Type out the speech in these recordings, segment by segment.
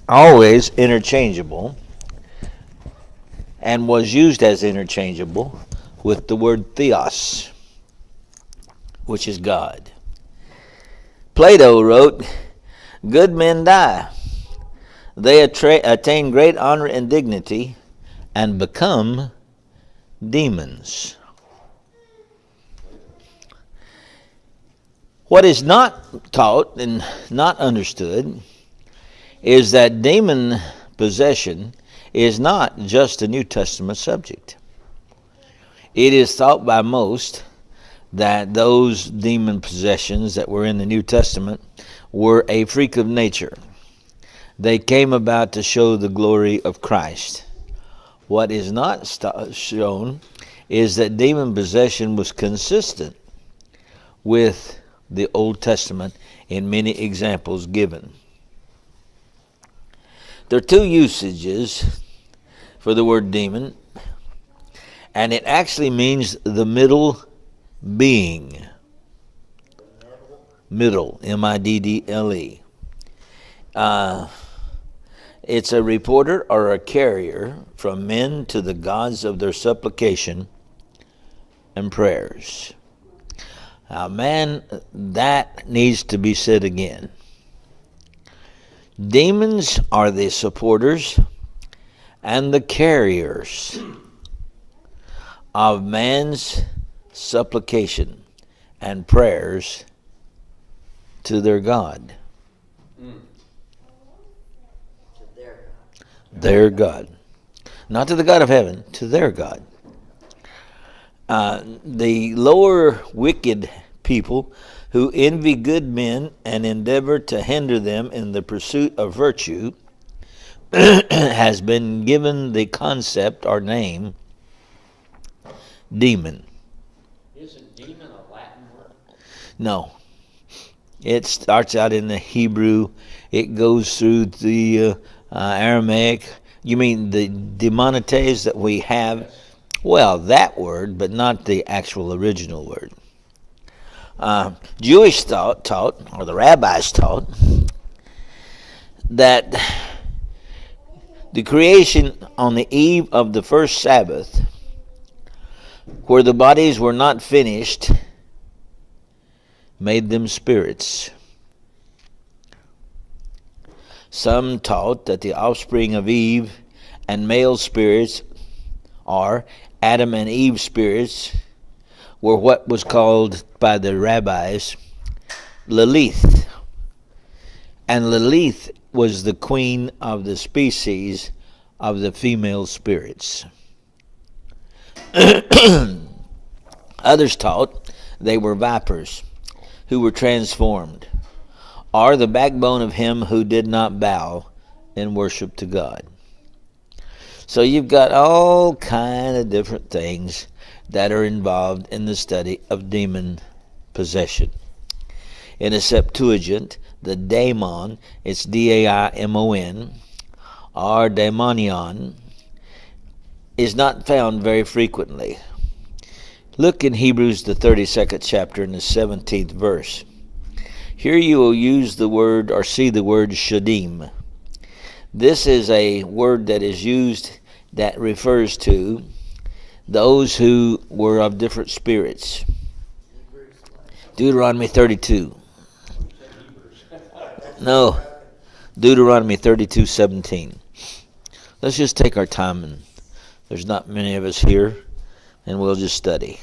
always interchangeable and was used as interchangeable with the word theos, which is God. Plato wrote, "Good men die. They attain great honor and dignity and become demons." What is not taught and not understood is that demon possession is not just a New Testament subject. It is thought by most that those demon possessions that were in the New Testament were a freak of nature. They came about to show the glory of Christ. What is not shown is that demon possession was consistent with the Old Testament in many examples given. There are two usages for the word demon, and it actually means the middle being. Middle, M-I-D-D-L-E. It's a reporter or a carrier from men to the gods of their supplication and prayers. Now, man, that needs to be said again. Demons are the supporters and the carriers of man's supplication and prayers to their God. Their God. Not to the God of heaven, to their God. The lower wicked people who envy good men and endeavor to hinder them in the pursuit of virtue has been given the concept or name demon. Isn't demon a Latin word? No. It starts out in the Hebrew. It goes through the Aramaic. You mean the demonites that we have? Yes. Well, that word, but not the actual original word. Jewish taught, or the rabbis taught, that the creation on the eve of the first Sabbath, where the bodies were not finished, made them spirits. Some taught that the offspring of Eve and male spirits, or Adam and Eve spirits, were what was called by the rabbis Lilith. And Lilith was the queen of the species of the female spirits. Others taught they were vipers who were transformed, or the backbone of him who did not bow in worship to God. So you've got all kind of different things that are involved in the study of demon possession. In the Septuagint, the daemon, it's D-A-I-M-O-N, or daemonion, is not found very frequently. Look in Hebrews, the 32nd chapter, in the 17th verse. Here you will use the word, or see the word, shadim. This is a word that is used that refers to those who were of different spirits. Deuteronomy 32. No, Deuteronomy 32:17. Let's just take our time, and there's not many of us here, and we'll just study.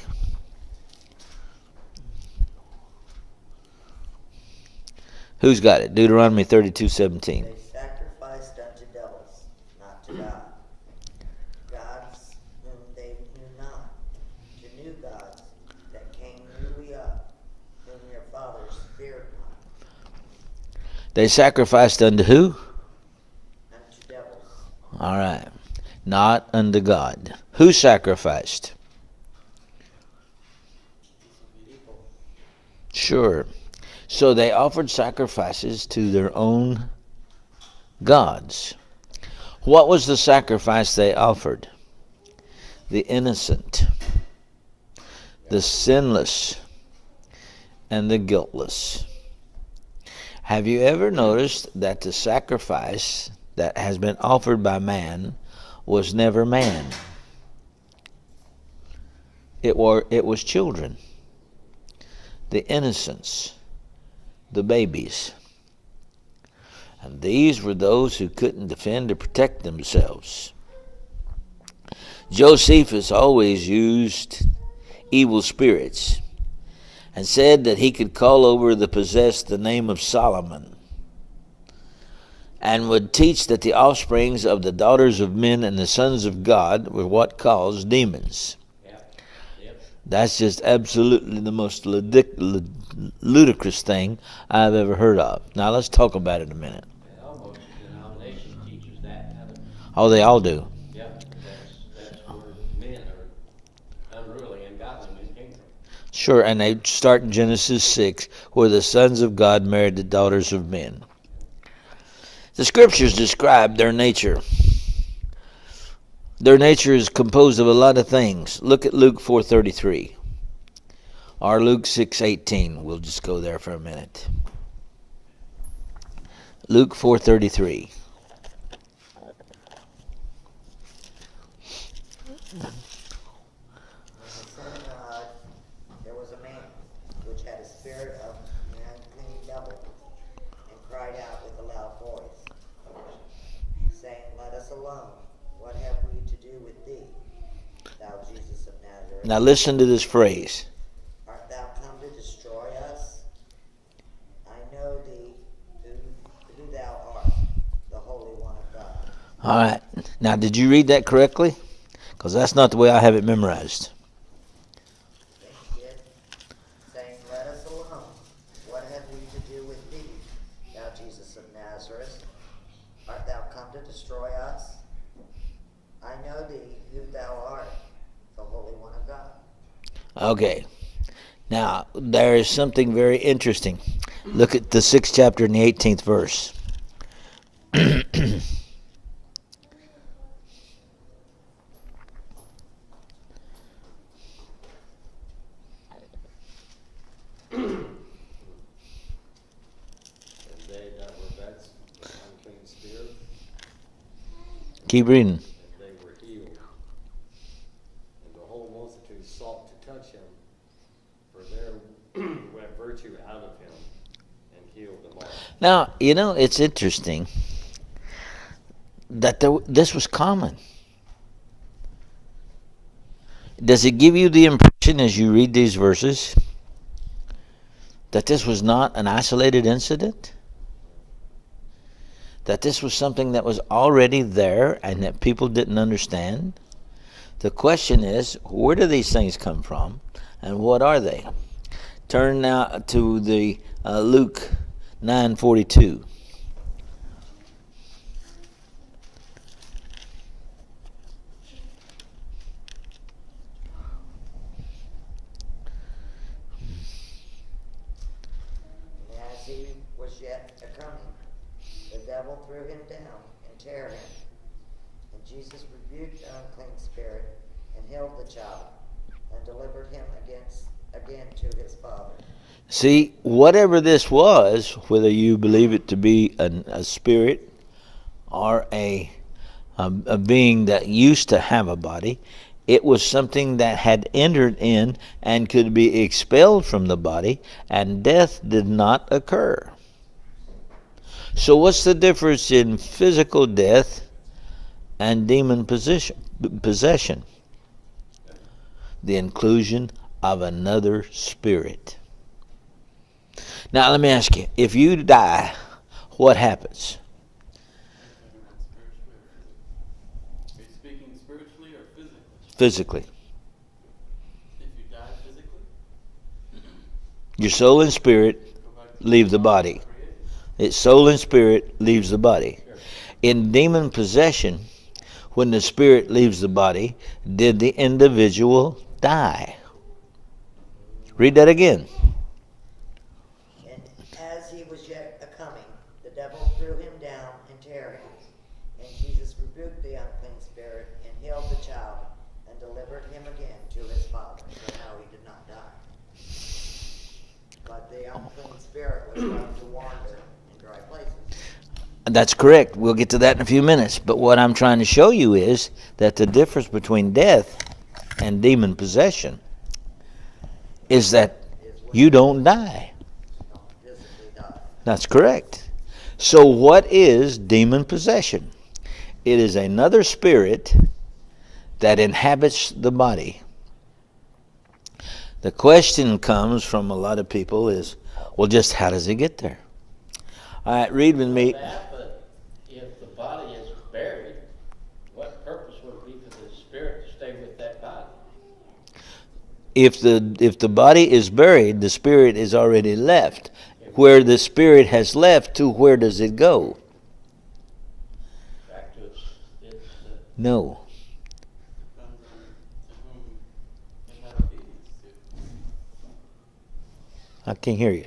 Who's got it? Deuteronomy 32:17. They sacrificed unto devils, not to God. Gods whom they knew not, to new gods that came newly up, whom your fathers feared not. They sacrificed unto who? Unto devils. All right. Not unto God. Who sacrificed? People. Sure. So they offered sacrifices to their own gods. What was the sacrifice they offered? The innocent, the sinless, and the guiltless. Have you ever noticed that the sacrifice that has been offered by man was never man? It was children, the innocents, the babies. And these were those who couldn't defend or protect themselves. Josephus always used evil spirits and said that he could call over the possessed the name of Solomon, and would teach that the offsprings of the daughters of men and the sons of God were what caused demons. Yep. Yep. That's just absolutely the most ludicrous thing I've ever heard of. Now let's talk about it a minute. Well, most denomination teaches that, haven't it? Oh, they all do. Yep. That's where men are unruly and godly men came from. Sure, and they start in Genesis 6, where the sons of God married the daughters of men. The scriptures describe their nature. Their nature is composed of a lot of things. Look at Luke 4:33 or Luke 6:18. We'll just go there for a minute. Luke 4:33. When the Son of God, there was a man which had a spirit of an unclean devil, and cried out with a loud voice, saying, Let us alone. What have we to do with thee, thou Jesus of Nazareth? Now listen to this phrase. Art thou come to destroy us? I know thee, who thou art, the Holy One of God. All right. Now, did you read that correctly? Because that's not the way I have it memorized. Yes, he did, saying, Let us alone. What have we to do with thee, thou Jesus of Nazareth? Art thou come to destroy us? I know thee, who thou art, the Holy One of God. Okay. Now, there is something very interesting. Look at the 6th chapter and the 18th verse. And they that were vexed with an unclean spirit, Keep reading. and they were healed. And the whole multitude sought to touch him, for there went virtue out of him, and healed them all. Now, you know, it's interesting that this was common. Does it give you the impression as you read these verses that this was not an isolated incident? That this was something that was already there and that people didn't understand? The question is, where do these things come from and what are they? Turn now to the Luke 9:42. And as he was yet a-coming, the devil threw him down and tear him. And Jesus rebuked the unclean spirit and healed the child and delivered him again to his father. See, whatever this was, whether you believe it to be a spirit or a being that used to have a body, it was something that had entered in and could be expelled from the body, and death did not occur. So what's the difference in physical death and demon possession? The inclusion of another spirit. Now let me ask you, if you die, what happens? Are you speaking spiritually or physically? Physically. If you die physically, Your soul and spirit go back to leave the body. created. Its soul and spirit leaves the body. In demon possession, when the spirit leaves the body, did the individual die? Read that again. And as he was yet a-coming, the devil threw him down and tear him. And Jesus rebuked the unclean spirit and healed the child and delivered him again to his father. So now he did not die. But the unclean spirit was left to wander dry places. That's correct. We'll get to that in a few minutes. But what I'm trying to show you is that the difference between death and demon possession is that Is when you don't die. don't physically die. That's correct. So what is demon possession? It is another spirit that inhabits the body. The question comes from a lot of people is, well, just how does it get there? All right, read with me. That, but if the body is buried, what purpose would it be for the spirit to stay with that body? If the body is buried, the spirit is already left. Where the spirit has left, to where does it go? Back to its No. Depends on to whom it had obedience to. I can't hear you.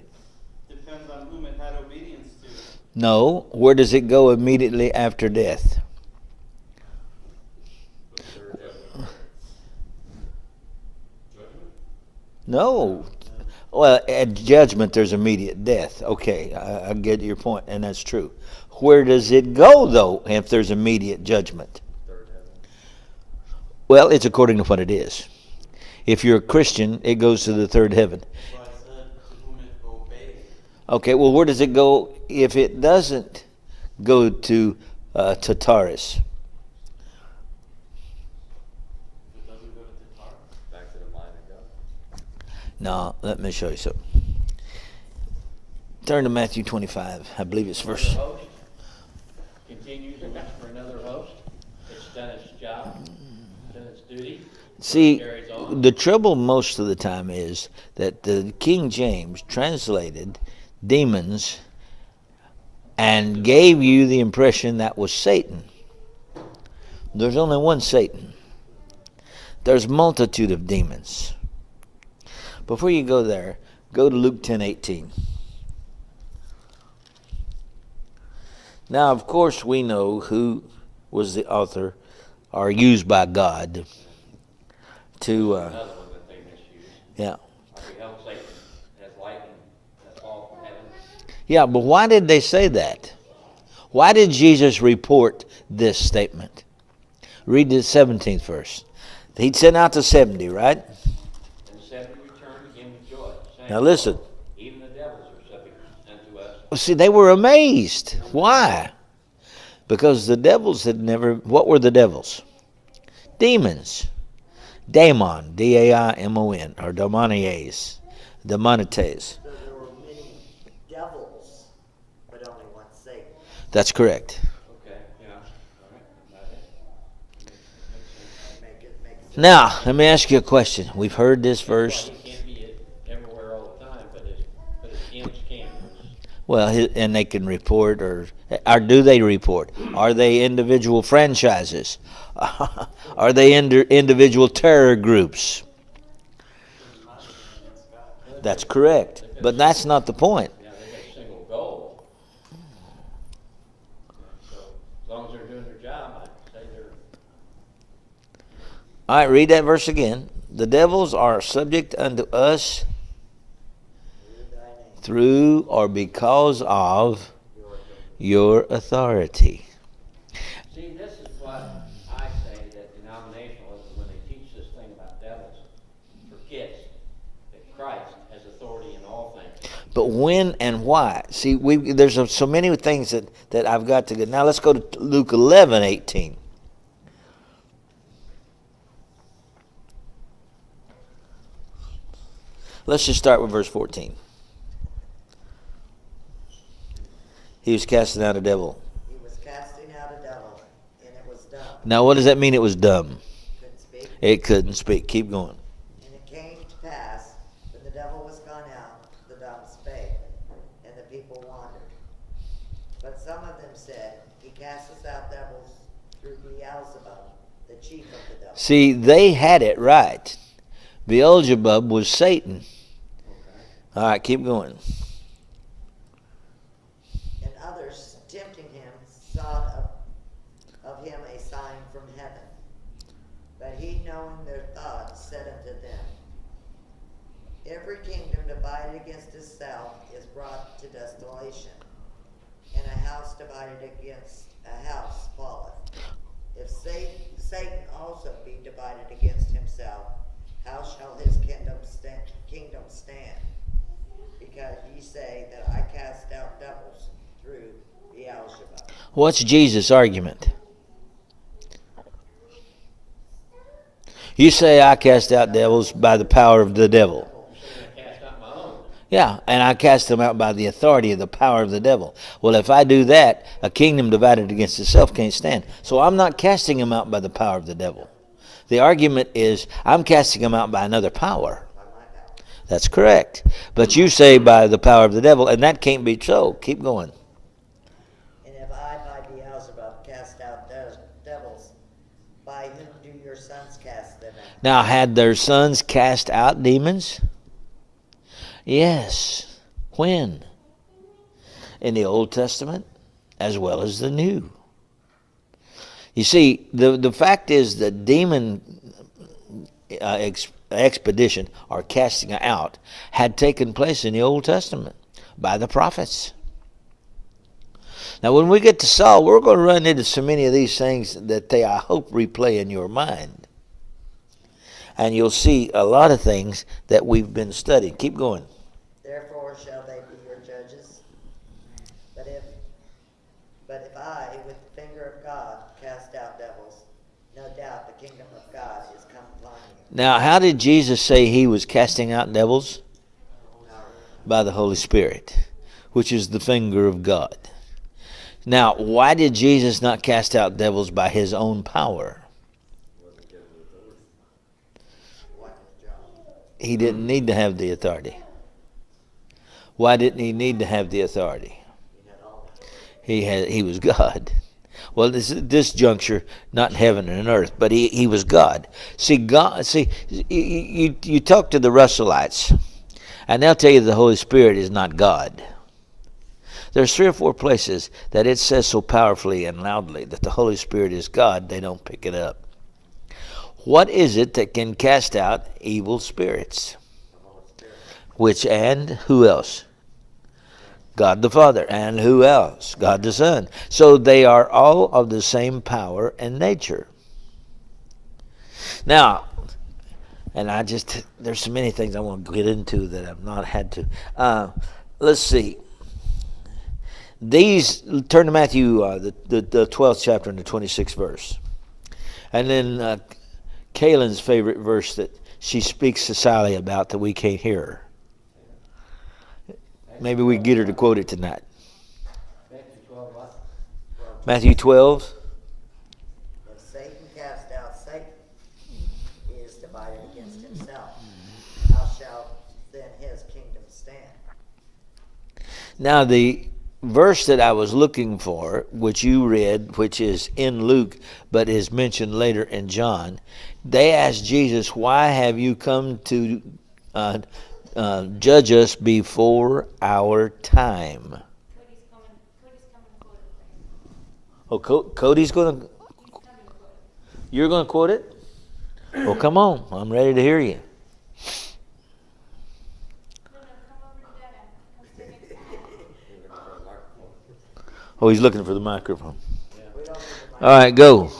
Depends on whom it had obedience to. No. Where does it go immediately after death? The third heaven. Judgment. No. Well, at judgment, there's immediate death. Okay, I get your point, and that's true. Where does it go, though, if there's immediate judgment? Third heaven. Well, it's according to what it is. If you're a Christian, it goes to the third heaven. So I said to whom it obeyed. Okay, well, where does it go if it doesn't go to Tartarus? If it doesn't go to the tar. Back to the mind of God. No, let me show you something. Turn to Matthew 25. I believe it's Another verse. host continues and looks for another host. It's done its job, done its duty. See, Carries on. the trouble most of the time is that the King James translated demons and gave you the impression that was Satan. There's only one Satan. There's multitude of demons. Before you go there, go to Luke 10:18. Now, of course, we know who was the author or used by God to, Another one that they misuse. yeah. Or beheld Satan as lightning that fall from heaven. Yeah, but why did they say that? Why did Jesus report this statement? Read the 17th verse. He'd sent out the 70, right? And the 70 returned again with joy, saying, Now listen. even the devils are subject unto us. Well, see, they were amazed. Why? Because the devils had never... What were the devils? Demons. Daemon, D-A-I-M-O-N, or demoniaes. Demonites. So there were many devils, but only one Satan. That's correct. Okay, yeah. All right. Got it. Makes sense. Make sense. Now, let me ask you a question. We've heard this verse. Well, he can't be everywhere all the time, but his imps can. Well, and they can report, or do they report? Are they individual franchises? Are they individual terror groups? That's correct. But that's not the point. Yeah, they got a single goal. So as long as they're doing their job, I'd say they're. All right, read that verse again. The devils are subject unto us Through thy name, through or because of your your authority. See, this is what I say that denominationalism, when they teach this thing about devils, forgets that Christ has authority in all things. But when and why? See, there's so many things that I've got to get. Now let's go to Luke 11:18. Let's just start with verse 14. He was casting out a devil. He was casting out a devil, and it was dumb. Now, what does that mean? It was dumb. Couldn't speak. It couldn't speak. Keep going. And it came to pass, when the devil was gone out, the dumb spake, and the people wondered. But some of them said, He casteth out devils through Beelzebub, the chief of the devils. See, they had it right. Beelzebub was Satan. All right, keep going. And others, tempting him, sought of him a sign from heaven. But he, knowing their thoughts, said unto them, Every kingdom divided against itself is brought to desolation, house divided against a house falleth. If Satan also be divided against himself, how shall his kingdom stand? Because ye say that I cast out devils through Beelzebub. What's Jesus' argument? You say I cast out devils by the power of the devil. I cast out my own. Yeah, and I cast them out by the authority of the power of the devil. Well, if I do that, a kingdom divided against itself can't stand. So I'm not casting them out by the power of the devil. The argument is I'm casting them out by another power. That's correct. But you say by the power of the devil, and that can't be so. Keep going. And if I by Beelzebub cast out devils, by whom do your sons cast them out? Now, had their sons cast out demons? Yes. When? In the Old Testament as well as the New. You see, the fact is that demon expedition or casting out had taken place in the Old Testament by the prophets. Now, when we get to Saul, we're going to run into so many of these things that they, I hope, replay in your mind. And you'll see a lot of things that we've been studying. Keep going. Therefore shall they be your judges. But if I, with the finger of God, cast out devils, no doubt the kingdom of God is come upon you. Now, how did Jesus say he was casting out devils? By the Holy Spirit, which is the finger of God. Now, why did Jesus not cast out devils by his own power? He didn't need to have the authority. Why didn't he need to have the authority? He was God. Well, this juncture, not heaven and earth, but he was God. See, God. See, you talk to the Russellites, and they'll tell you the Holy Spirit is not God. There's 3 or 4 places that it says so powerfully and loudly that the Holy Spirit is God, they don't pick it up. What is it that can cast out evil spirits? Which and who else? God the Father. And who else? God the Son. So they are all of the same power and nature. Now, and there's so many things I want to get into that I've not had to. Let's see. Turn to Matthew, the 12th chapter and the 26th verse. And then Kaylin's favorite verse that she speaks to Sally about that we can't hear her. Maybe we can get her to quote it tonight. Matthew 12 what? Matthew 12. If Satan cast out Satan, he is divided against himself. How shall then his kingdom stand? Now the verse that I was looking for, which you read, which is in Luke, but is mentioned later in John, they asked Jesus, why have you come to judge us before our time? Oh, Cody's going to... You're going to quote it? Well, come on. I'm ready to hear you. Oh, he's looking for the microphone. All right, go.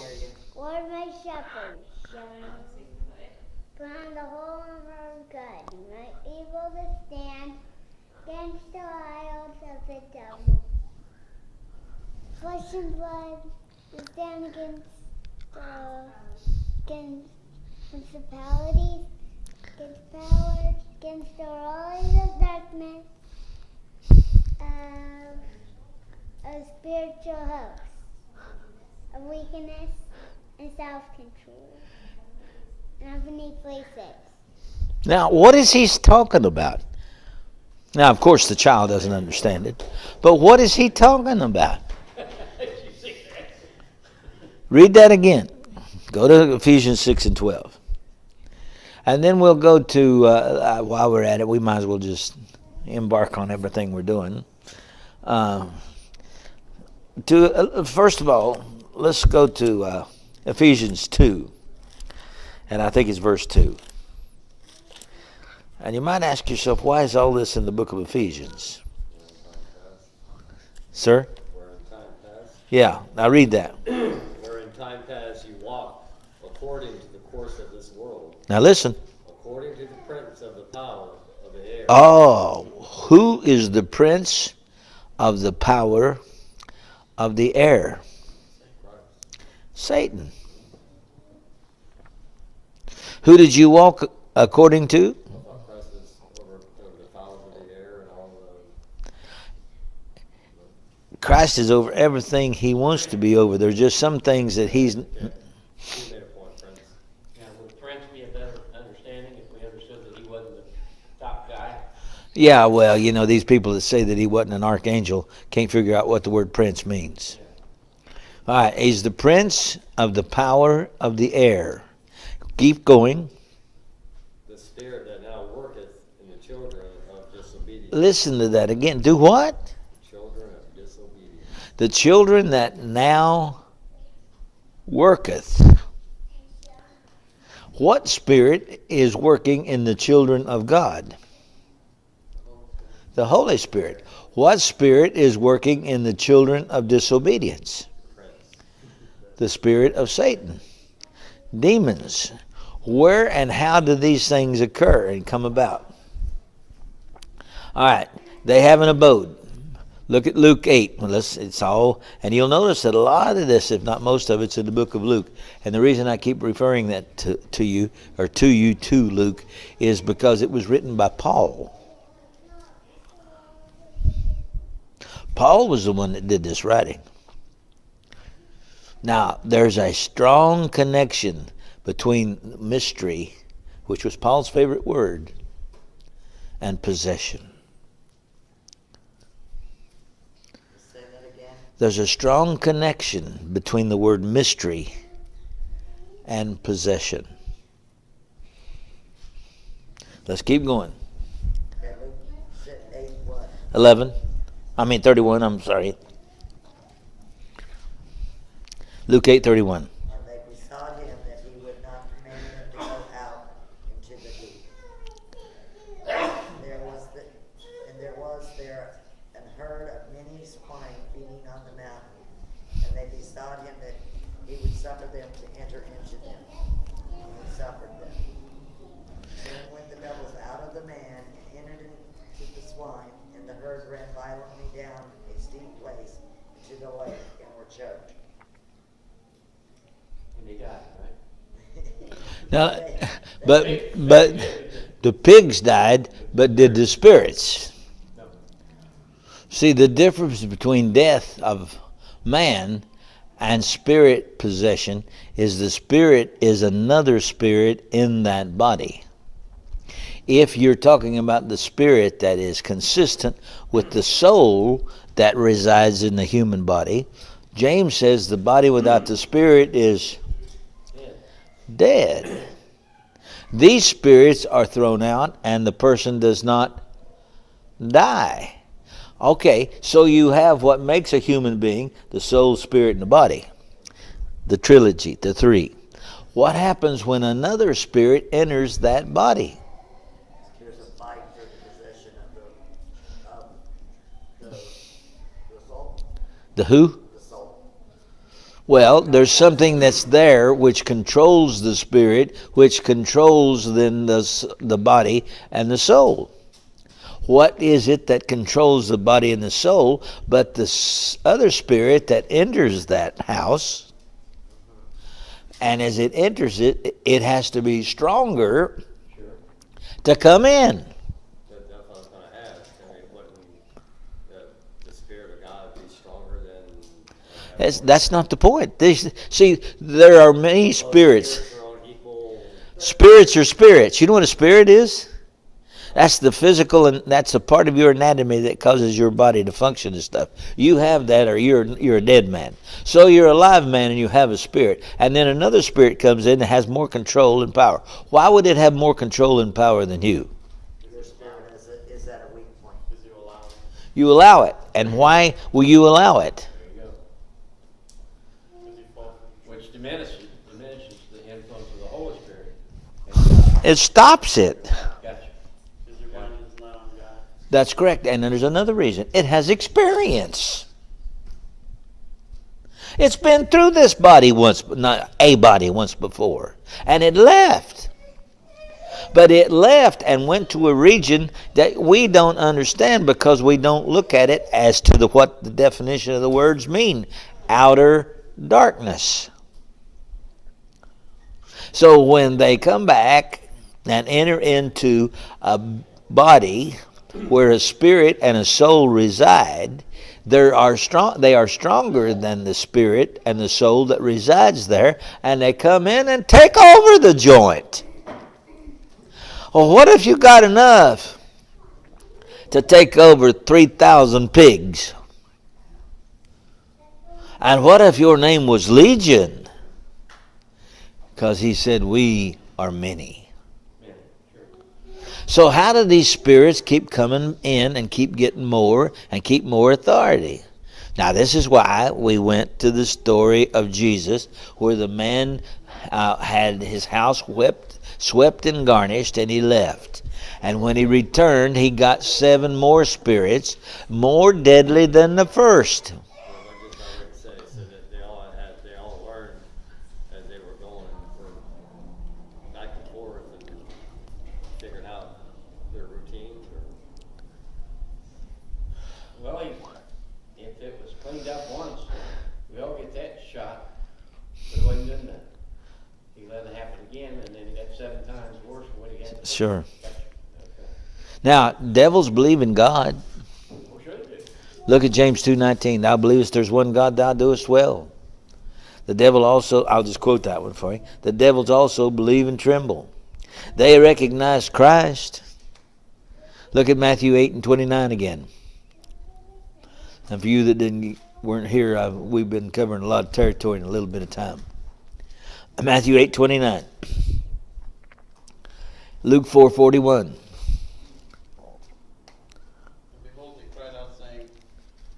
Lord my shepherd, behind the whole armor of God, you might be able to stand against the wiles of the devil. Flesh and blood, to stand against principalities, against powers, against the rulers of darkness, of spiritual hosts, of weakness and self-control, and heavenly places. Now, what is he talking about? Now, of course, the child doesn't understand it, but what is he talking about? Read that again. Go to Ephesians 6 and 12. And then we'll go to, while we're at it, we might as well just embark on everything we're doing. First of all, let's go to Ephesians 2. And I think it's verse 2. And you might ask yourself, why is all this in the book of Ephesians? Sir? We're in Yeah, now read that. Where in time past you walked according to the course of this world, Now listen. according to the prince of the power of the air. Oh, who is the prince of the power of the air? Satan. Who did you walk according to? Christ is over the powers of the air and all the. Christ is over everything he wants to be over. There's just some things that he's. You made a point, Prince. Now, would Prince be a better understanding if we understood that he wasn't the top guy? Yeah, well, you know, these people that say that he wasn't an archangel can't figure out what the word prince means. All right, he's the prince of the power of the air. Keep going. The spirit that now worketh in the children of disobedience. Listen to that again. Do what? Children of disobedience. The children that now worketh. What spirit is working in the children of God? The Holy Spirit. What spirit is working in the children of disobedience? The spirit of Satan. Demons. Where and how do these things occur and come about? All right. They have an abode. Look at Luke 8. Well, it's all, and you'll notice that a lot of this, if not most of it's in the book of Luke. And the reason I keep referring that to you, or to Luke, is because it was written by Paul. Paul was the one that did this writing. Now, there's a strong connection between mystery, which was Paul's favorite word, and possession. Say that again. There's a strong connection between the word mystery and possession. Let's keep going. Okay, Luke 8 what? 31, I'm sorry. Luke 8:31. And they besought him that he would not command them to go out into the deep. There was there an herd of many swine feeding on the mountain, and they besought him that he would suffer them to enter into them. And he suffered them. Then went the devils out of the man and entered into the swine, and the herd ran violently down a steep place into the lake and were choked. And he died, right? Now, but the pigs died, but did the spirits? No. See, the difference between death of man and spirit possession is the spirit is another spirit in that body. If you're talking about the spirit that is consistent with the soul that resides in the human body, James says the body without the spirit is dead. These spirits are thrown out and the person does not die. Okay, so you have what makes a human being, the soul, spirit, and the body. The trilogy, the three. What happens when another spirit enters that body? There's a fight for the possession of the soul. The who? The soul. Well, there's something that's there which controls the spirit, which controls then the body and the soul. What is it that controls the body and the soul but the other spirit that enters that house? And as it enters it, it has to be stronger to come in. That's what I was going to ask. I mean, wouldn't the Spirit of God be stronger than... That's not the point. See, there are many spirits. Spirits are on equal... Spirits are spirits. You know what a spirit is? That's the physical, and that's a part of your anatomy that causes your body to function and stuff. You have that, or you're a dead man. So you're a live man, and you have a spirit. And then another spirit comes in that has more control and power. Why would it have more control and power than you? Your spirit is at a weak point. Because you allow it. You allow it. And why will you allow it? There you go. Because you fall. Which diminishes the influence of the Holy Spirit. It stops it. Gotcha. Because your mind is not on God. That's correct. And then there's another reason. It has experience. It's been through this body once, not a body once before. And it left. But it left and went to a region that we don't understand because we don't look at it as to what the definition of the words mean. Outer darkness. So when they come back and enter into a body where a spirit and a soul reside, they are stronger than the spirit and the soul that resides there, and they come in and take over the joint. Well, what if you got enough to take over 3,000 pigs? And what if your name was Legion? Because he said, we are many. So how do these spirits keep coming in and keep getting more and keep more authority? Now this is why we went to the story of Jesus, where the man had his house swept and garnished, and he left. And when he returned, he got 7 more spirits, more deadly than the first. So that they all learned as they were going back and forth and figured out their routines. Well, if it was cleaned up once, we all get that shot, but it wasn't good enough. He let it happen again, and then he got 7 times worse than what he had. Sure. Okay. Now, devils believe in God. Well, sure they do. Look at James 2:19. Thou believest there's one God, thou doest well. The devil also, I'll just quote that one for you. The devils also believe and tremble. They recognize Christ. Look at Matthew 8:29 again. And for you that weren't here, we've been covering a lot of territory in a little bit of time. Matthew 8:29. Luke 4:41. Behold, they cried out, saying,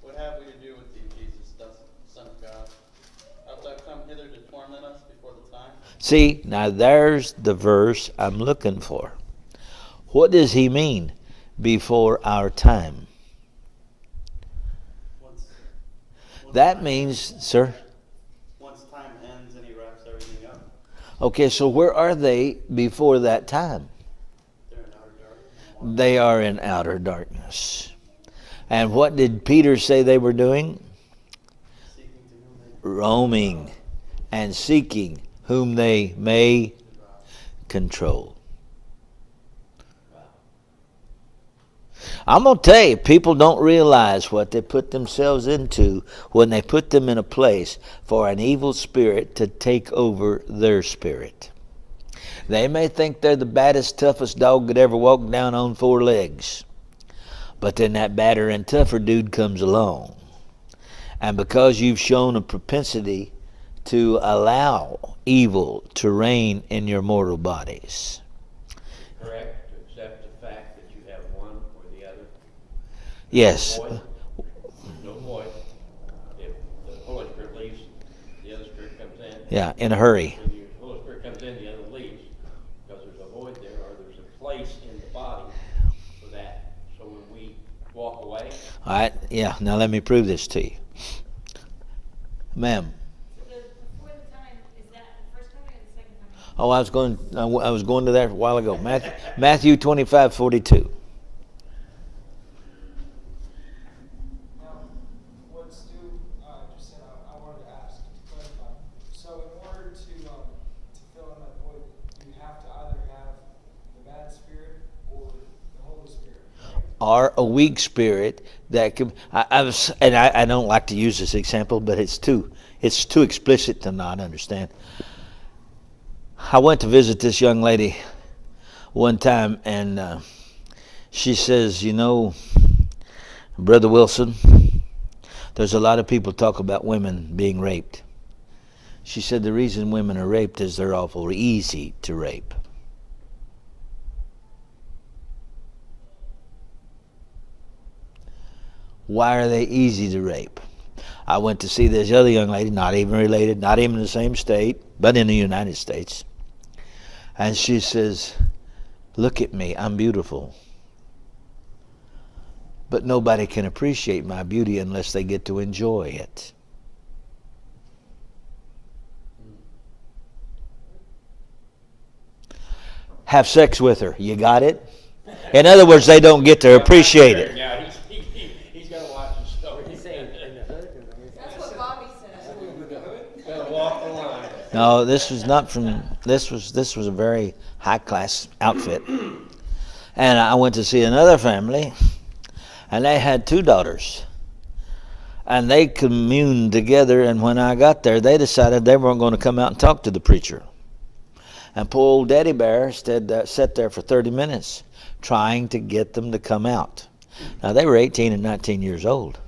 What have we to do with thee, Jesus, Son of God? Art thou come hither to torment us before the time? See, now there's the verse I'm looking for. What does he mean, before our time? That means, sir? Once time ends and he wraps everything up, Okay, so where are they before that time? they're in outer darkness. They are in outer darkness. And what did Peter say they were doing? Seeking to whom they Roaming and seeking whom they may control. I'm going to tell you, people don't realize what they put themselves into when they put them in a place for an evil spirit to take over their spirit. They may think they're the baddest, toughest dog that ever walked down on 4 legs. But then that badder and tougher dude comes along. And because you've shown a propensity to allow evil to reign in your mortal bodies. Correct, to accept the fact that you have one or the other. Yes. No void. If the Holy Spirit leaves, the other Spirit comes in. Yeah, in a hurry. When the Holy Spirit comes in, the other leaves, because there's a void there, or there's a place in the body for that. So when we walk away, All right, yeah, now let me prove this to you. Ma'am. Before the time, is that the first coming or the second coming? Oh, I was going to that a while ago. Matthew 25:42. Now, what Stu just said, I wanted to ask to clarify. So, in order to fill in that void, you have to either have the bad spirit or the Holy Spirit. Or a weak spirit that can. I don't like to use this example, but it's too explicit to not understand. I went to visit this young lady one time, and she says, you know, Brother Wilson, there's a lot of people talk about women being raped. She said the reason women are raped is they're awful easy to rape. Why are they easy to rape? I went to see this other young lady, not even related, not even in the same state, but in the United States. And she says, look at me, I'm beautiful. But nobody can appreciate my beauty unless they get to enjoy it. have sex with her. You got it? In other words, they don't get to appreciate it. Yeah, he's got to watch his story. He's saying in the hood. That's what Bobby said. Gotta walk the line. No, this was not from. This was a very high class outfit. And I went to see another family, and they had 2 daughters. And they communed together, and when I got there, they decided they weren't going to come out and talk to the preacher. And poor old Daddy Bear sat there for 30 minutes trying to get them to come out. Now, they were 18 and 19 years old.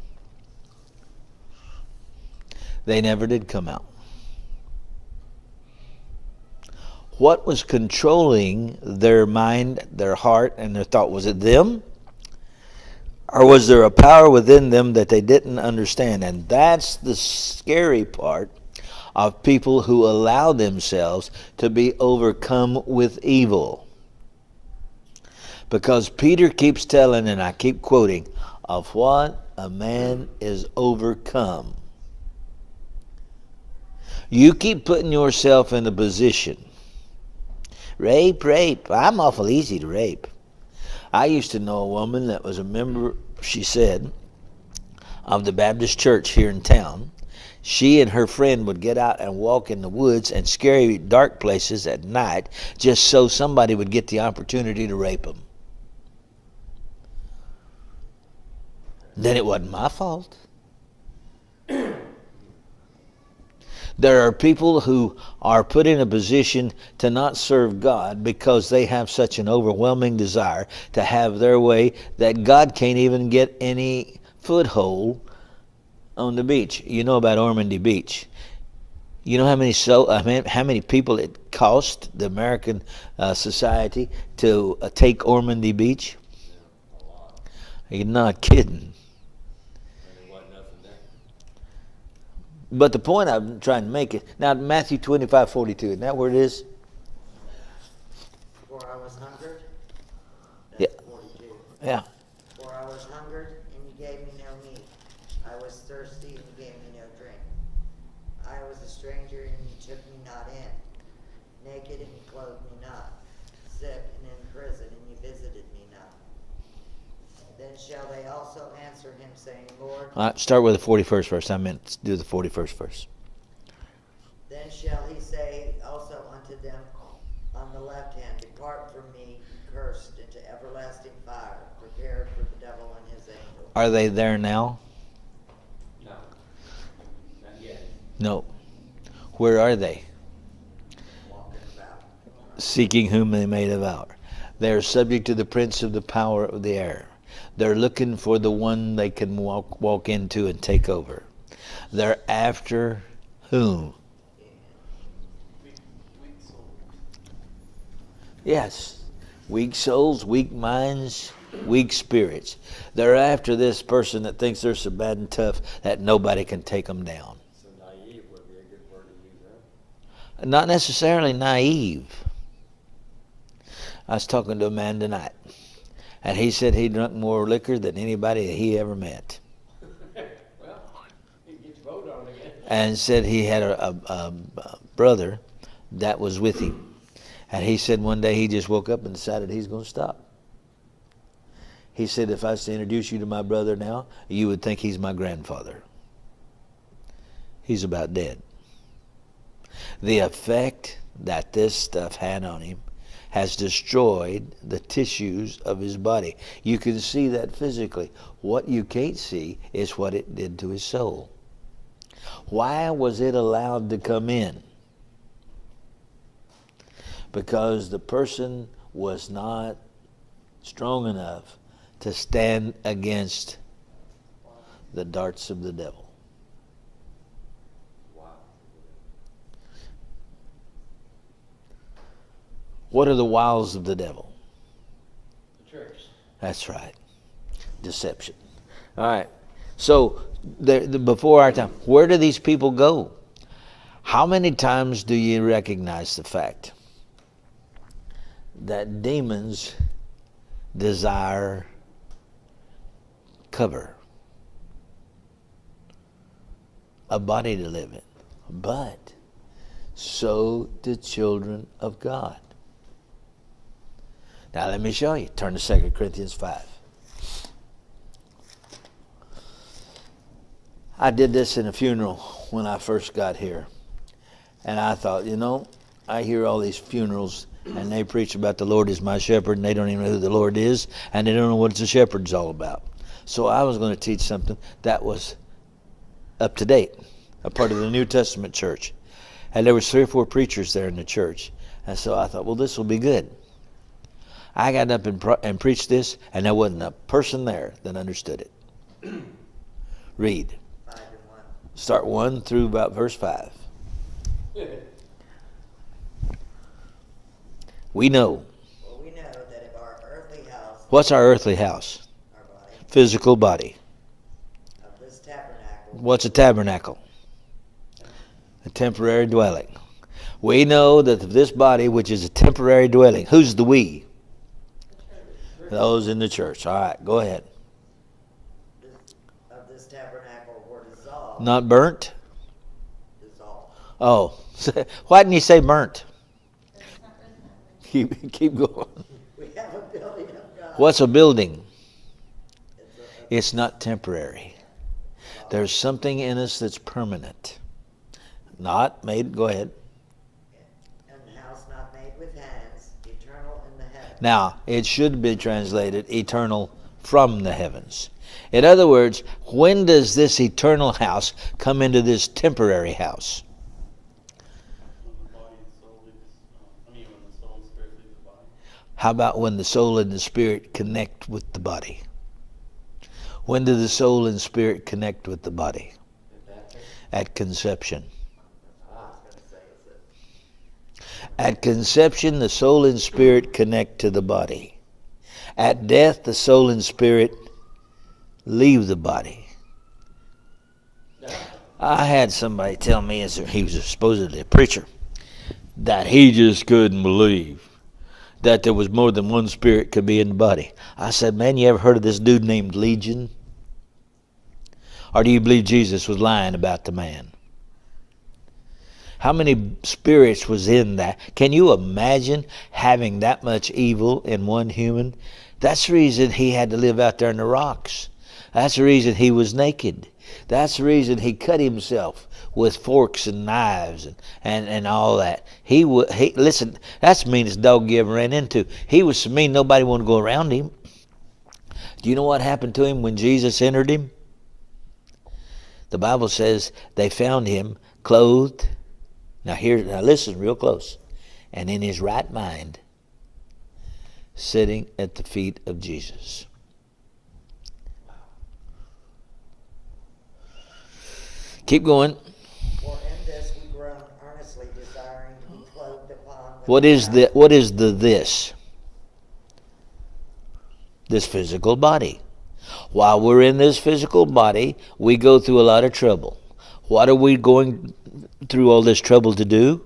They never did come out. What was controlling their mind, their heart, and their thought? Was it them? Or was there a power within them that they didn't understand? And that's the scary part of people who allow themselves to be overcome with evil. Because Peter keeps telling, and I keep quoting, of what a man is overcome. You keep putting yourself in a position. Rape. I'm awful easy to rape. I used to know a woman that was a member, she said, of the Baptist church here in town. She and her friend would get out and walk in the woods and scary dark places at night just so somebody would get the opportunity to rape them. Then it wasn't my fault. There are people who are put in a position to not serve God because they have such an overwhelming desire to have their way that God can't even get any foothold on the beach. You know about Ormondy Beach. You know how many people it cost the American society to take Ormondy Beach? You're not kidding. But the point I'm trying to make is, now Matthew 25:42, isn't that where it is? For I was hungered. Yeah. That's 42. Yeah. For I was hungered, and you gave me no meat. I was thirsty, and you gave me no drink. I was a stranger, and you took me not in. Naked, and you clothed me not. Sick, and in prison, and you visited me not. Then shall they also answer him, saying, Lord. Start with the 41st verse. I meant to do the 41st verse. Then shall he say also unto them on the left hand, Depart from me, you cursed, into everlasting fire, prepared for the devil and his angels. Are they there now? No, not yet. No. Where are they? Walking about. Seeking whom they may devour. They are subject to the prince of the power of the air. They're looking for the one they can walk into and take over. They're after whom? Weak soul. Yes. Weak souls, weak minds, weak spirits. They're after this person that thinks they're so bad and tough that nobody can take them down. So naive would be a good word to use, huh? Not necessarily naive. I was talking to a man tonight, and he said he drunk more liquor than anybody that he ever met. Well, you can get your vote on it again. And said he had a brother that was with him. And he said one day he just woke up and decided he's going to stop. He said, if I was to introduce you to my brother now, you would think he's my grandfather. He's about dead. The effect that this stuff had on him has destroyed the tissues of his body. You can see that physically. What you can't see is what it did to his soul. Why was it allowed to come in? Because the person was not strong enough to stand against the darts of the devil. Wow. What are the wiles of the devil? The tricks. That's right. Deception. All right. So, before our time, where do these people go? How many times do you recognize the fact that demons desire cover, a body to live in? But so do children of God. Now let me show you. Turn to 2 Corinthians 5. I did this in a funeral when I first got here. And I thought, I hear all these funerals and they preach about the Lord is my shepherd and they don't even know who the Lord is and they don't know what the shepherd's all about. So I was going to teach something that was up to date, a part of the New Testament church. And there was 3 or 4 preachers there in the church. And so I thought, well, this will be good. I got up and preached this, and there wasn't a person there that understood it. Read. 5 and 1. Start 1 through about verse 5. We know. Well, we know that if our earthly house, What's our earthly house? our body, Physical body. of this tabernacle, What's a tabernacle? A temporary dwelling. We know that this body, which is a temporary dwelling, who's the we? Those in the church. All right, go ahead. of this tabernacle were dissolved. Not burnt? Dissolved. Oh, why didn't you say burnt? Keep going. We have a building of God. What's a building? It's It's not temporary. There's something in us that's permanent. Not made, go ahead. and house not made with hands, eternal in the heavens. Now, it should be translated eternal from the heavens. In other words, when does this eternal house come into this temporary house? When the body and soul leaves, when the soul and spirit leave the body. How about when the soul and the spirit connect with the body? When do the soul and spirit connect with the body? At conception. At conception, the soul and spirit connect to the body. At death, the soul and spirit leave the body. I had somebody tell me, as he was supposedly a preacher, that he just couldn't believe that there was more than one spirit could be in the body. I said, man, you ever heard of this dude named Legion? Or do you believe Jesus was lying about the man? How many spirits was in that? Can you imagine having that much evil in one human? That's the reason he had to live out there in the rocks. That's the reason he was naked. That's the reason he cut himself with forks and knives and all that. Listen, that's the meanest dog you ever ran into. He was so mean nobody wanted to go around him. Do you know what happened to him when Jesus entered him? The Bible says they found him clothed. Now listen real close. And in his right mind, sitting at the feet of Jesus. Keep going. For in this we groan earnestly, desiring to be clothed upon with What is the this? This physical body. While we're in this physical body, we go through a lot of trouble. What are we going through all this trouble to do?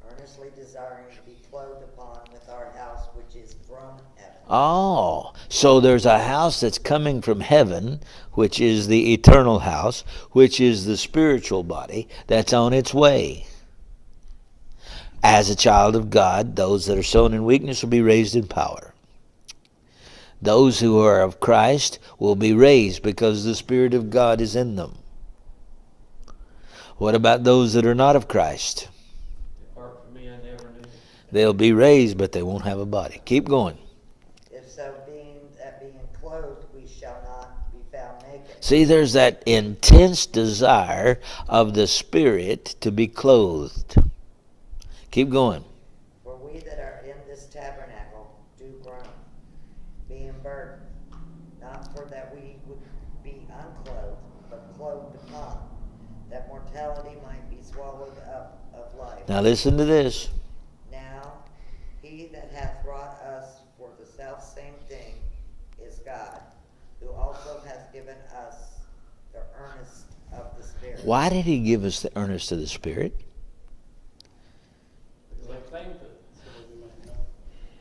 earnestly desiring to be clothed upon with our house which is from heaven. Oh, so there's a house that's coming from heaven, which is the eternal house, which is the spiritual body that's on its way. As a child of God, those that are sown in weakness will be raised in power. Those who are of Christ will be raised because the Spirit of God is in them. What about those that are not of Christ? Depart from me, I never knew you. They'll be raised, but they won't have a body. Keep going. If so, being clothed, we shall not be found naked. See, there's that intense desire of the Spirit to be clothed. Keep going. For we that are in this tabernacle do groan, being burdened, not for that we would be unclothed, but clothed upon, that mortality might be swallowed up of life. Now listen to this. Now, he that hath wrought us for the selfsame thing is God, who also hath given us the earnest of the Spirit. Why did he give us the earnest of the Spirit? Because they claim to it. So we might know.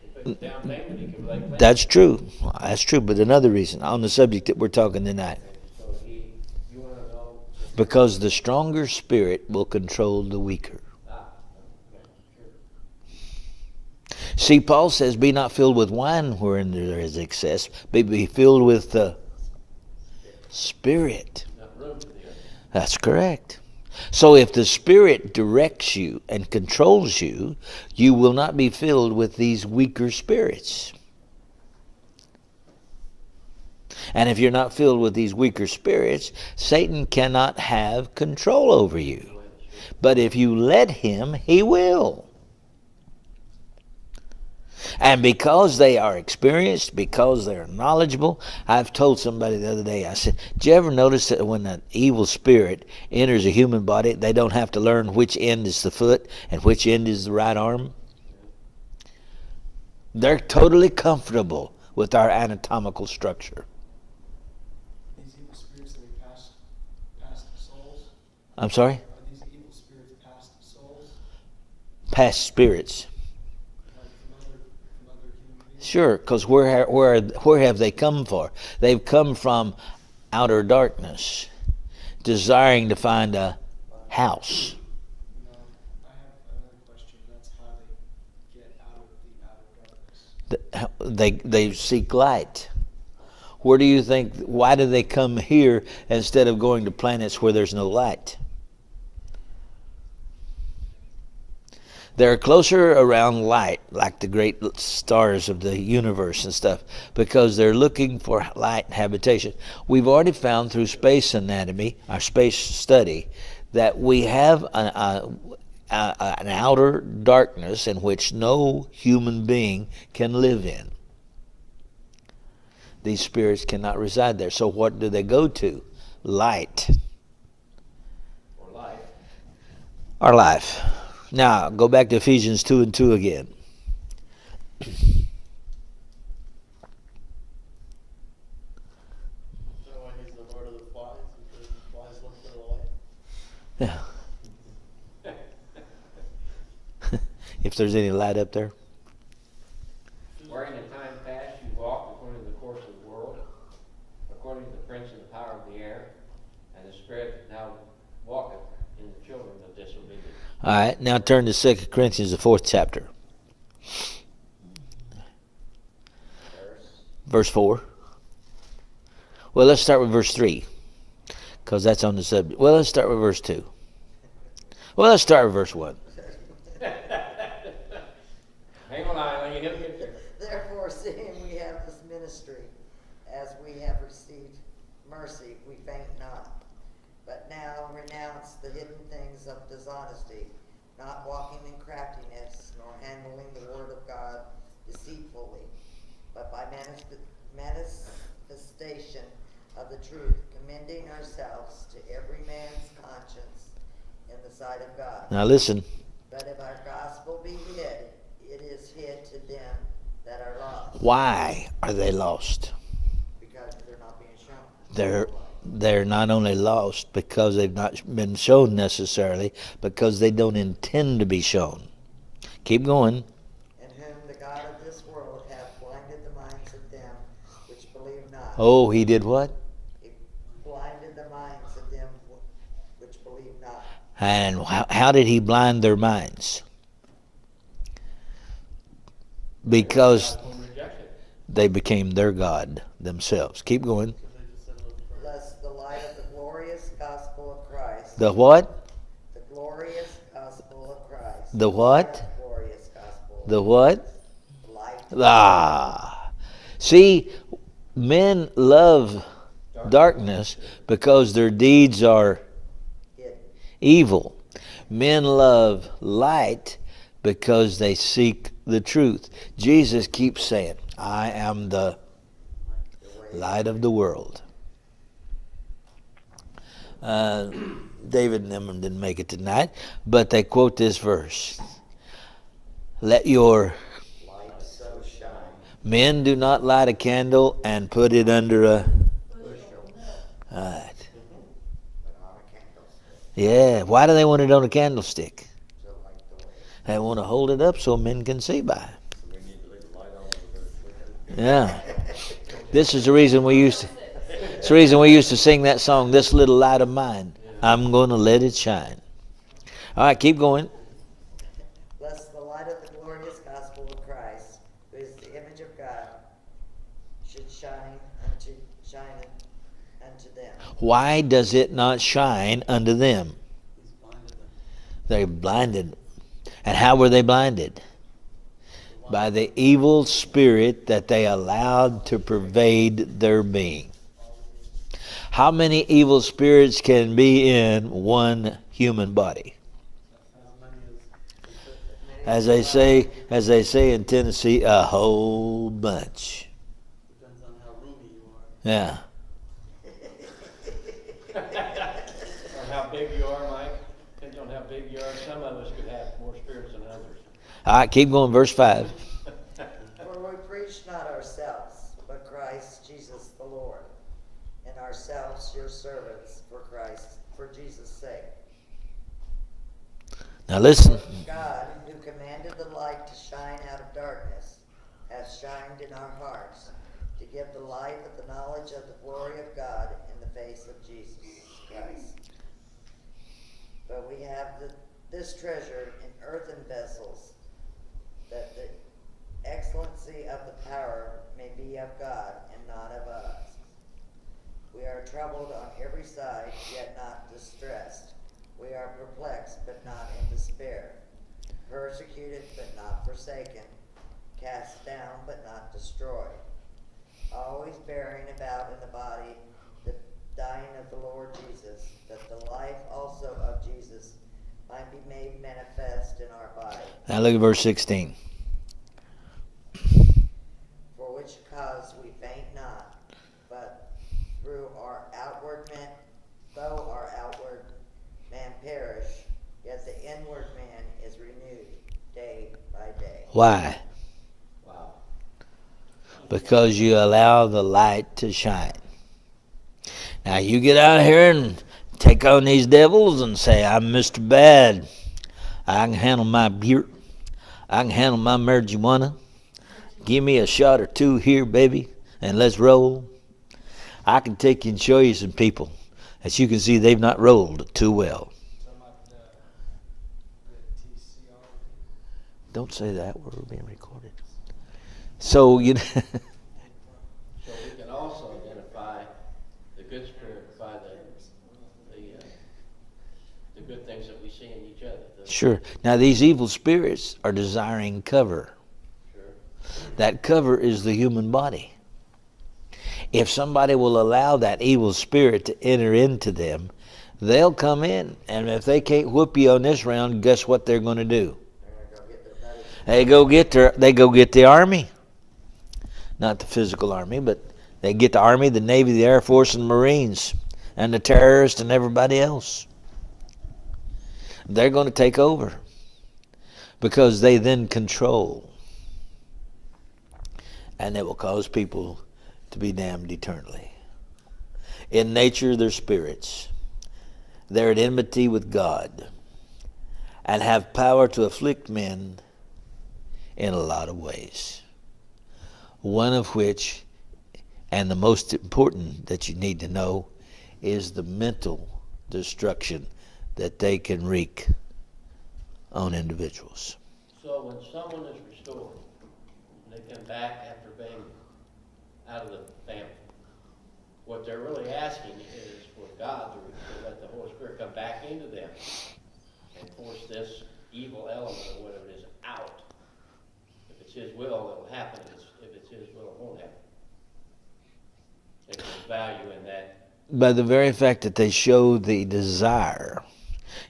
If they put down payment, he can lay claim. That's true. That's true. But another reason, on the subject that we're talking tonight, So you want to know. because the stronger spirit will control the weaker. Okay, sure. See, Paul says, be not filled with wine wherein there is excess, but be filled with the Spirit. Enough room for the other. That's correct. So if the Spirit directs you and controls you, you will not be filled with these weaker spirits. And if you're not filled with these weaker spirits, Satan cannot have control over you. But if you let him, he will. And because they are experienced, because they're knowledgeable, I've told somebody the other day, I said, did you ever notice that when an evil spirit enters a human body, they don't have to learn which end is the foot and which end is the right arm? They're totally comfortable with our anatomical structure. These evil spirits that we past souls? I'm sorry? Are these evil spirits past souls? Past spirits. Like from other human beings? Sure, because where have they come for? They've come from outer darkness, desiring to find a house. No, I have another question. That's how they get out of the outer darkness. They seek light. Where do you think, why do they come here instead of going to planets where there's no light? They're closer around light, like the great stars of the universe and stuff, because they're looking for light and habitation. We've already found through space anatomy, our space study, that we have an outer darkness in which no human being can live in. These spirits cannot reside there. So what do they go to? Light. Or life. Our life. Now, go back to Ephesians 2:2 again. Is that why he's the Lord of the Flies? Because the flies look for the light? Yeah. If there's any light up there. Wherein in time past you walked according to the course of the world, according to the prince of the power of the air, and the spirit that now walketh in the children of disobedience. All right, now turn to 2 Corinthians, the 4th chapter. Verse 4. Well, let's start with verse 3, because that's on the subject. Well, let's start with verse 2. Well, let's start with verse 1. Hang on, Isla, you he'll get there. Therefore, seeing we have this ministry, as we have received mercy, we faint not. But now renounce the hidden things of dishonesty, not walking in craftiness, nor handling the word of God deceitfully, but by manifestation of the truth, commending ourselves to every man's conscience in the sight of God. Now listen. But if our gospel be hid, it is hid to them that are lost. Why are they lost? Because they're not being shown. They're not only lost because they've not been shown necessarily, because they don't intend to be shown. Keep going. In whom the God of this world hath blinded the minds of them which believe not. Oh, he did what? He blinded the minds of them which believe not. And how did he blind their minds? Because they became their God themselves. Keep going. Lest the light of the glorious gospel of Christ. The what? The glorious gospel of Christ. The what? The glorious gospel. The what? The light. Ah. See, men love darkness because their deeds are Hidden. evil. Men love light because they seek the truth. Jesus keeps saying, I am the light of the world. David and them didn't make it tonight, but they quote this verse. Let your Light so shine. men do not light a candle and put it under a... Bushel. Right. But on a candlestick. Yeah, why do they want it on a candlestick? So like the way. They want to hold it up so men can see by. So we need to leave the light on with Yeah. This is the reason we used to... It's the reason we used to sing that song, This Little Light of Mine. I'm going to let it shine. All right, keep going. Lest the light of the glorious gospel of Christ, Why does it not shine unto them? He's blinded them. They're blinded. And how were they blinded? By the evil spirit that they allowed to pervade their being. How many evil spirits can be in one human body? As they say in Tennessee, a whole bunch. Depends on how roomy you are. Yeah. Or how big you are, Mike. Depends on how big you are. Some of us could have more spirits than others. All right, keep going, verse 5. For we preach not ourselves, but Christ Jesus the Lord, and ourselves your servants for Christ, for Jesus' sake. Now listen. God, who commanded the light to shine out of darkness, hath shined in our hearts, to give the light of the knowledge of the glory of God in the face of Jesus Christ. But we have this treasure in earthen vessels, that the excellency of the power may be of God and not of us. We are troubled on every side, yet not distressed. We are perplexed, but not in despair. Persecuted, but not forsaken. Cast down, but not destroyed. Always bearing about in the body the dying of the Lord Jesus, that the life also of Jesus might be made manifest in our body. Now look at verse 16. For which cause we faint not, but through our outward man, though our outward man perish, yet the inward man is renewed day by day. Why? Wow. Because you allow the light to shine. Now you get out here and take on these devils and say, I'm Mr. Bad. I can handle my beer. I can handle my marijuana. Give me a shot or two here, baby, and let's roll. I can take you and show you some people. As you can see, they've not rolled too well. Don't say that. We're being recorded. So, you know. So we can also identify the good spirit by the good things that we see in each other. Sure. Now, these evil spirits are desiring cover. Sure. That cover is the human body. If somebody will allow that evil spirit to enter into them, they'll come in. And if they can't whoop you on this round, guess what they're going to do? They go get the army. Not the physical army, but they get the army, the Navy, the Air Force, and the Marines, and the terrorists and everybody else. They're going to take over because they then control. And it will cause people to be damned eternally. In nature, they're spirits. They're at enmity with God and have power to afflict men in a lot of ways. One of which, and the most important that you need to know, is the mental destruction that they can wreak on individuals. So when someone is restored, and they come back after being out of the family, what they're really asking is for God to let the Holy Spirit come back into them and force this evil element or whatever it is out. If it's His will, it'll happen. If it's His will, it won't happen. If there's value in that. By the very fact that they show the desire.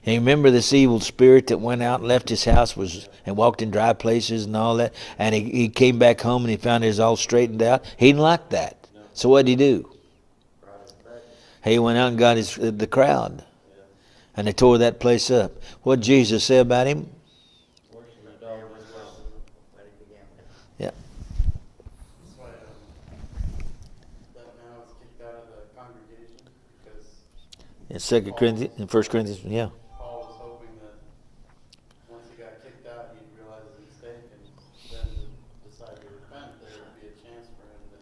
And you remember this evil spirit that went out and left his house and walked in dry places and all that, and he came back home and he found it was all straightened out. He didn't like that. No. So what did he do? He went out and got the crowd. Yeah. And they tore that place up. What did Jesus say about him? Worse than a dog was well. Yeah. That's why that now is kicked out of the congregation because In 2 Corinthians, in 1 Corinthians, yeah. Paul was hoping that once he got kicked out, he'd realize his mistake and then decide to repent. There would be a chance for him to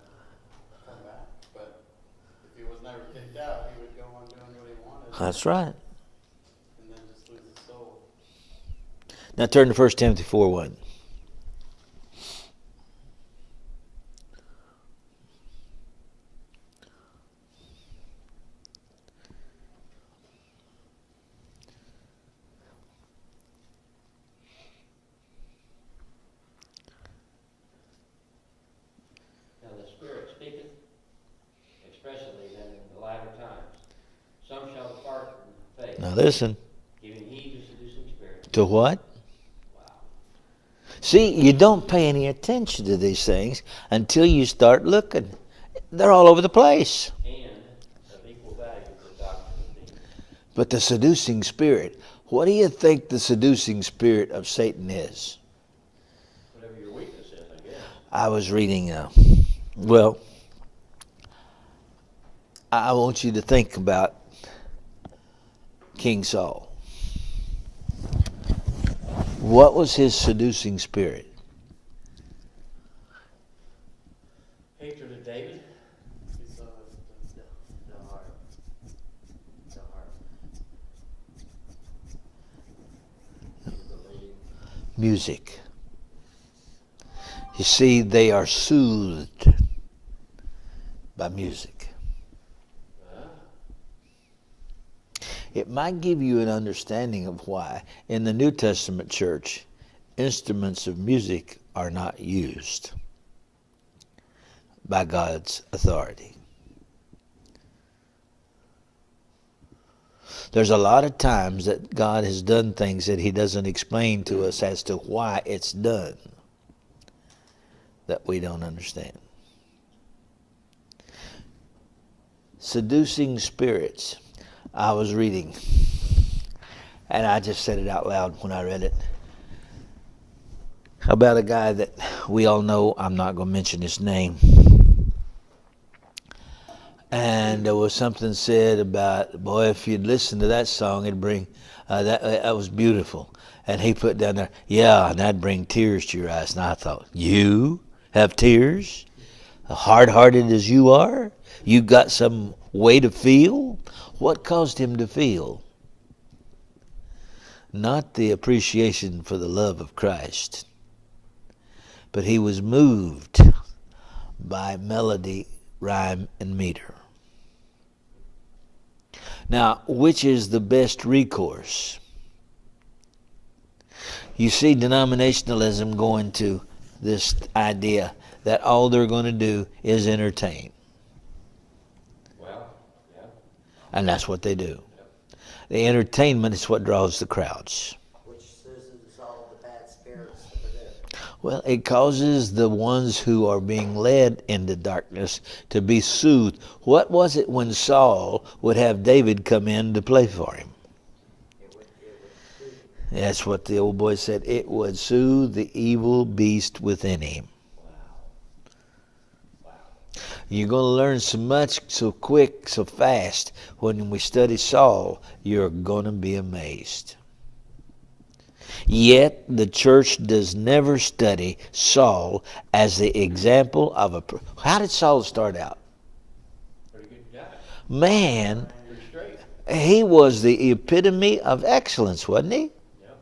come back. But if he was never kicked out, he would go on doing what he wanted. That's right. And then just lose his soul. Now turn to 1 Timothy 4:1. Now listen. Giving heed to seducing spirits. To what? See, you don't pay any attention to these things until you start looking. They're all over the place. And of equal value to the doctrine of demons. But the seducing spirit, what do you think the seducing spirit of Satan is? Whatever your weakness is, I guess. I was reading, I want you to think about King Saul. What was his seducing spirit? Hatred of David. He saw No heart. No heart. Music. You see, they are soothed by music. It might give you an understanding of why in the New Testament church, instruments of music are not used by God's authority. There's a lot of times that God has done things that he doesn't explain to us as to why it's done that we don't understand. Seducing spirits. I was reading, and I just said it out loud when I read it, about a guy that we all know. I'm not going to mention his name. And there was something said about, boy, if you'd listen to that song, it'd bring, that was beautiful. And he put down there, yeah, and that'd bring tears to your eyes. And I thought, you have tears? Hard-hearted as you are? You got some way to feel? What caused him to feel? Not the appreciation for the love of Christ, but he was moved by melody, rhyme, and meter. Now, which is the best recourse? You see denominationalism going to this idea that all they're going to do is entertain. Well, yeah. And that's what they do. The entertainment is what draws the crowds. Which soothes all the bad spirits that are there. Well, it causes the ones who are being led into darkness to be soothed. What was it when Saul would have David come in to play for him? It would soothe. That's what the old boy said. It would soothe the evil beast within him. You're going to learn so much, so quick, so fast. When we study Saul, you're going to be amazed. Yet the church does never study Saul as the example of a... How did Saul start out? Pretty good guy. Man, Pretty straight. he was the epitome of excellence, wasn't he? Yep.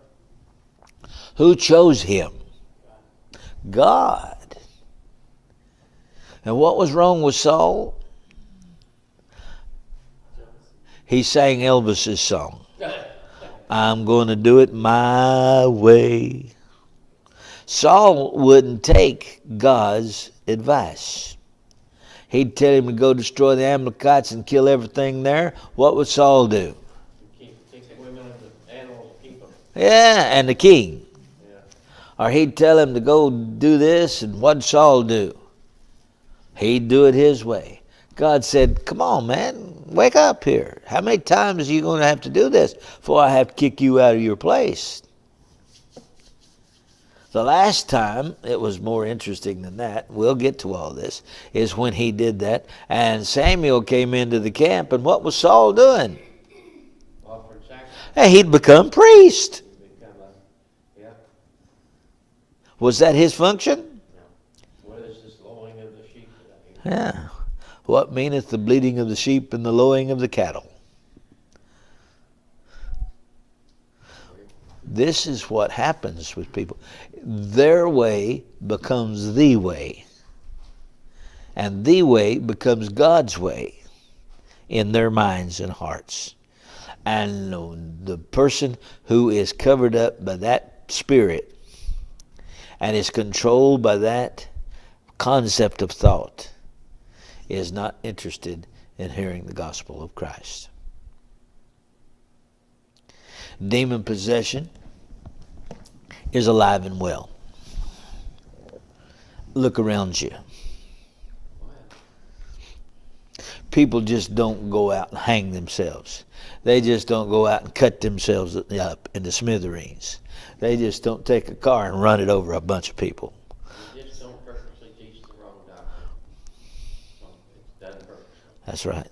Who chose him? God. And what was wrong with Saul? He sang Elvis's song. I'm going to do it my way. Saul wouldn't take God's advice. He'd tell him to go destroy the Amalekites and kill everything there. What would Saul do? Take the women and the animals and keep them. Yeah, and the king. Yeah. Or he'd tell him to go do this, and what'd Saul do? He'd do it his way. God said, come on, man, wake up here. How many times are you going to have to do this before I have to kick you out of your place? The last time, it was more interesting than that, we'll get to all this, is when he did that, and Samuel came into the camp, and what was Saul doing? Offered sacrifice. Hey, he'd become priest. Become yeah. Was that his function? What is this lowing of the sheep that I hear? Yeah. What meaneth the bleating of the sheep and the lowing of the cattle? This is what happens with people. Their way becomes the way. And the way becomes God's way in their minds and hearts. And the person who is covered up by that spirit and is controlled by that concept of thought is not interested in hearing the gospel of Christ. demon possession is alive and well. Look around you. People just don't go out and hang themselves. They just don't go out and cut themselves up into smithereens. They just don't take a car and run it over a bunch of people. You just don't purposely teach the wrong doctrine. No, it's done purposely. That's right.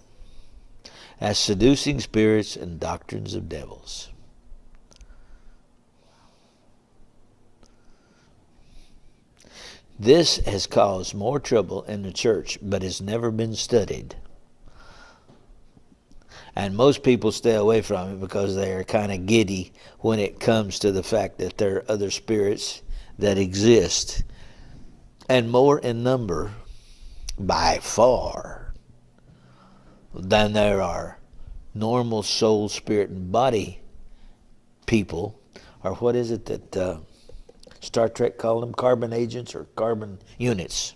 As seducing spirits and doctrines of devils. This has caused more trouble in the church, but has never been studied. And most people stay away from it because they are kind of giddy when it comes to the fact that there are other spirits that exist, and more in number by far than there are normal soul, spirit, and body people. Or what is it that Star Trek called them? Carbon agents or carbon units.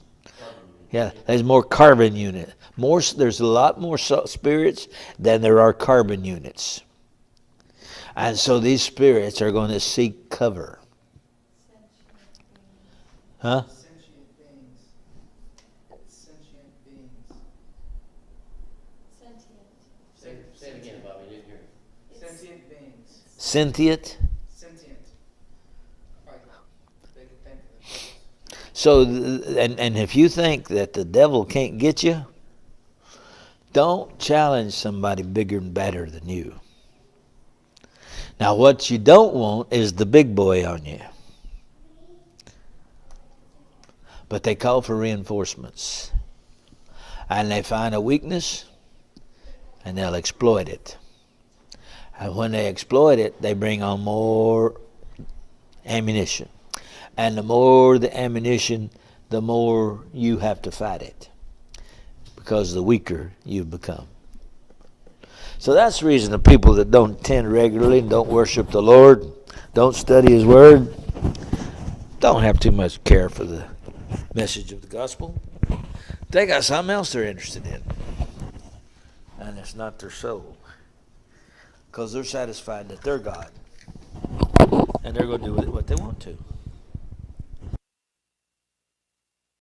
Yeah, there's more carbon unit. There's a lot more spirits than there are carbon units. And so these spirits are going to seek cover. Huh? Sentient beings. Sentient beings. Say it again, Bobby. Didn't hear you. Sentient beings. Sentient. Sentient. Like, they can think for themselves. So, and if you think that the devil can't get you, don't challenge somebody bigger and better than you. Now, what you don't want is the big boy on you. But they call for reinforcements. And they find a weakness, and they'll exploit it. And when they exploit it, they bring on more ammunition. And the more the ammunition, the more you have to fight it. Because the weaker you become. So that's the reason the people that don't attend regularly and don't worship the Lord, don't study His Word, don't have too much care for the message of the gospel. They got something else they're interested in. And it's not their soul. Because they're satisfied that they're God. And they're going to do with it what they want to.